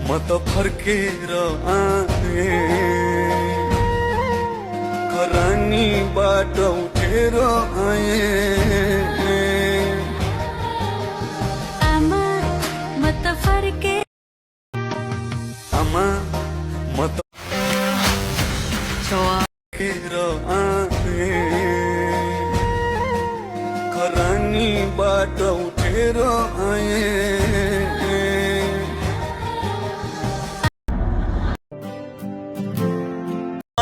म त फर्केर आए खरानीबाट उठेर आए आमा म त फर्के आमा म त फर्केर आए खरानीबाट उठेर आए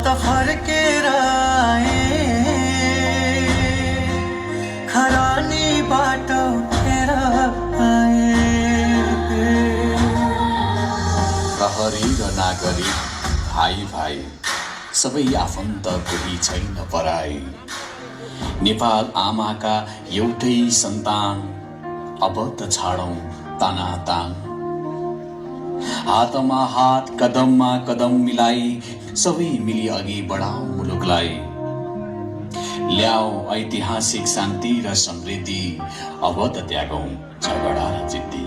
त फर्केर आए खरानीबाट उठेर आए प्रहरी र नागरिक भाइ भाइ सबै आफन्त कोही छैन पराई नेपाल आमाका एउटै सन्तान अब त छाडौं तानातान हातमा हात कदममा कदम मिलाई सबै मिली अघि बढाऊ मुलुकलाई ल्याऊ ऐतिहासिक शान्ति र समृद्धि अब त त्यागौं झगडा र जिद्दी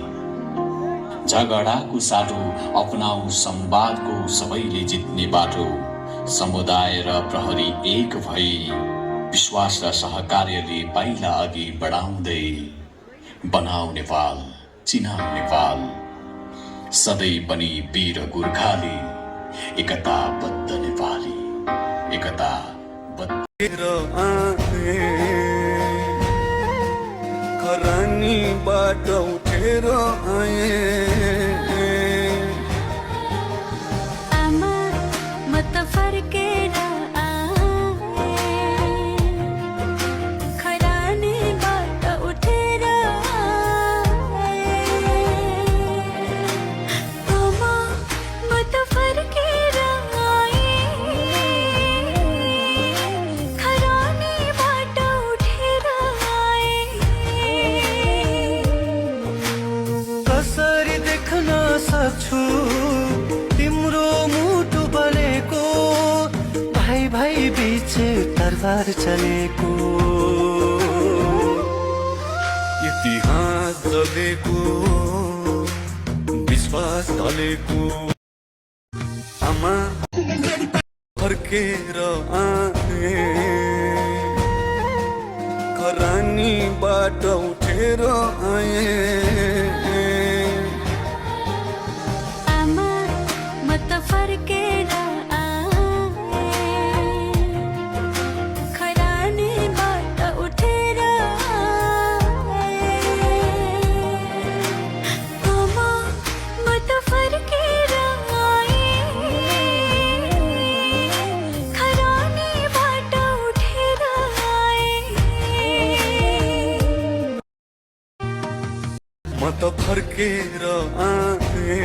झगडाको साटो अपनाऊ संवादको सबैले जित्ने बाटो समुदाय र प्रहरी एक भई विश्वास र सहकार्यले पाइला अघि बढाउँदै बनाऊ नेपाल चिनाऊ नेपाल सधैँ पनि वीर गोर्खाली एकताबद्ध नेपाली एकताबद्ध आए खरानीबाट उठेर आए आमा म त फर्केर आए खरानीबाट उठेर आए आमा म त फर्केर आए खरानीबाट उठेर आए कसरी देख्न सक्छु तिम्रो मुटु बलेको भाइ भाइ बीच तरबार चलेको इतिहास जलेको विश्वास ढलेको आमा फर्केर आए खरानीबाट उठेर आए आमा म त फर्केर आए खरानीबाट उठेर आए आमा म त फर्केर आए खरानीबाट उठेर आए म त फर्केर आए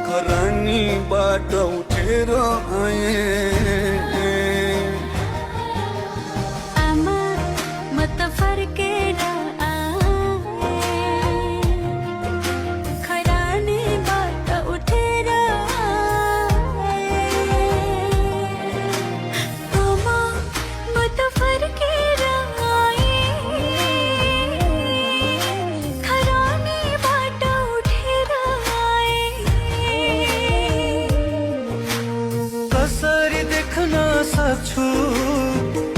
खरानीबाट उठेर आए आमा म त फर्केर आए खरानीबाट उठेर आए आमा म त फर्केर आए खरानीबाट उठेर आए कसरी देख्न सक्छु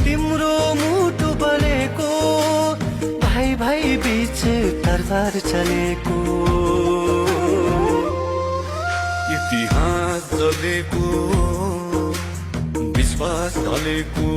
तिम्रो मुटु बलेको भाइ भाइ बीच तरबार चलेको इतिहास जलेको विश्वास ढलेको